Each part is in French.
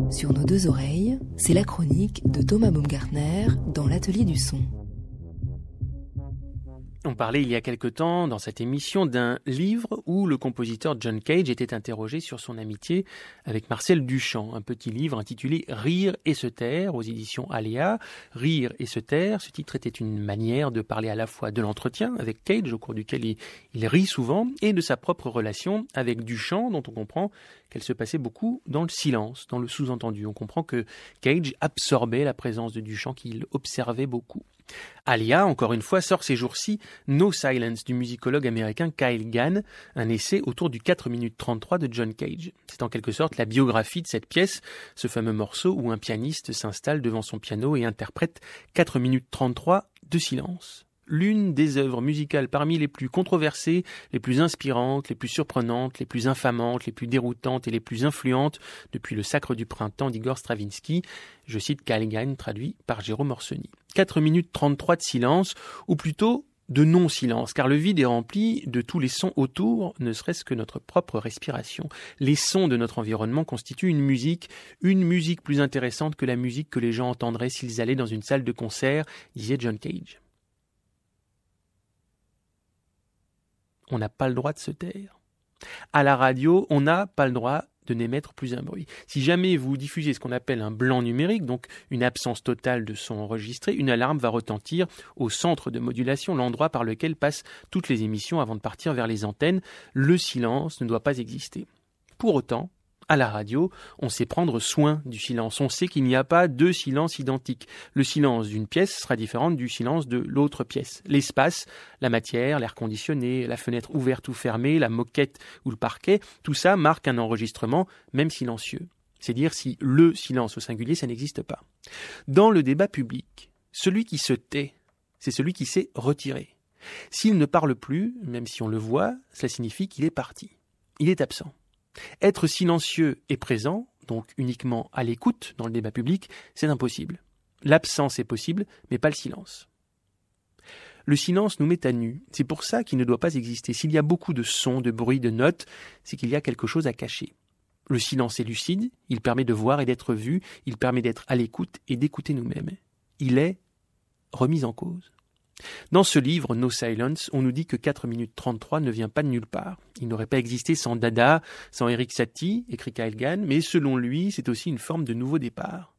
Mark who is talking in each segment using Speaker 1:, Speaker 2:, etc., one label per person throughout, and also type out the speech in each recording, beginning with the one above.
Speaker 1: Sur nos deux oreilles, c'est la chronique de Thomas Baumgartner dans l'atelier du son.
Speaker 2: On parlait il y a quelque temps dans cette émission d'un livre où le compositeur John Cage était interrogé sur son amitié avec Marcel Duchamp, un petit livre intitulé « Rire et se taire » aux éditions Aléa. « Rire et se taire », ce titre était une manière de parler à la fois de l'entretien avec Cage, au cours duquel il rit souvent, et de sa propre relation avec Duchamp, dont on comprend qu'elle se passait beaucoup dans le silence, dans le sous-entendu. On comprend que Cage absorbait la présence de Duchamp, qu'il observait beaucoup. Alia, encore une fois, sort ces jours-ci No Silence du musicologue américain Kyle Gann, un essai autour du 4 minutes 33 de John Cage. C'est en quelque sorte la biographie de cette pièce, ce fameux morceau où un pianiste s'installe devant son piano et interprète 4 minutes 33 de silence. L'une des œuvres musicales parmi les plus controversées, les plus inspirantes, les plus surprenantes, les plus infamantes, les plus déroutantes et les plus influentes depuis le Sacre du printemps d'Igor Stravinsky. Je cite Kyle Gann, traduit par Jérôme Orsoni. 4 minutes 33 de silence, ou plutôt de non-silence, car le vide est rempli de tous les sons autour, ne serait-ce que notre propre respiration. Les sons de notre environnement constituent une musique plus intéressante que la musique que les gens entendraient s'ils allaient dans une salle de concert, disait John Cage. On n'a pas le droit de se taire. À la radio, on n'a pas le droit de n'émettre plus un bruit. Si jamais vous diffusez ce qu'on appelle un blanc numérique, donc une absence totale de son enregistré, une alarme va retentir au centre de modulation, l'endroit par lequel passent toutes les émissions avant de partir vers les antennes. Le silence ne doit pas exister. Pour autant, à la radio, on sait prendre soin du silence. On sait qu'il n'y a pas deux silences identiques. Le silence d'une pièce sera différent du silence de l'autre pièce. L'espace, la matière, l'air conditionné, la fenêtre ouverte ou fermée, la moquette ou le parquet, tout ça marque un enregistrement, même silencieux. C'est dire si le silence au singulier, ça n'existe pas. Dans le débat public, celui qui se tait, c'est celui qui s'est retiré. S'il ne parle plus, même si on le voit, cela signifie qu'il est parti. Il est absent. Être silencieux et présent, donc uniquement à l'écoute dans le débat public, c'est impossible. L'absence est possible, mais pas le silence. Le silence nous met à nu. C'est pour ça qu'il ne doit pas exister. S'il y a beaucoup de sons, de bruits, de notes, c'est qu'il y a quelque chose à cacher. Le silence est lucide, il permet de voir et d'être vu, il permet d'être à l'écoute et d'écouter nous-mêmes. Il est remis en cause. Dans ce livre, No Silence, on nous dit que 4 minutes 33 ne vient pas de nulle part. Il n'aurait pas existé sans Dada, sans Erik Satie, écrit Kyle Gann, mais selon lui, c'est aussi une forme de nouveau départ.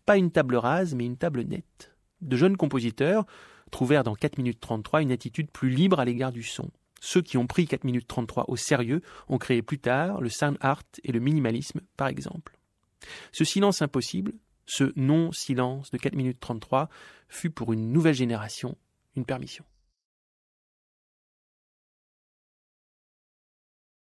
Speaker 2: Pas une table rase, mais une table nette. De jeunes compositeurs trouvèrent dans 4 minutes 33 une attitude plus libre à l'égard du son. Ceux qui ont pris 4 minutes 33 au sérieux ont créé plus tard le sound art et le minimalisme, par exemple. Ce silence impossible, ce non-silence de 4 minutes 33, fut pour une nouvelle génération une permission.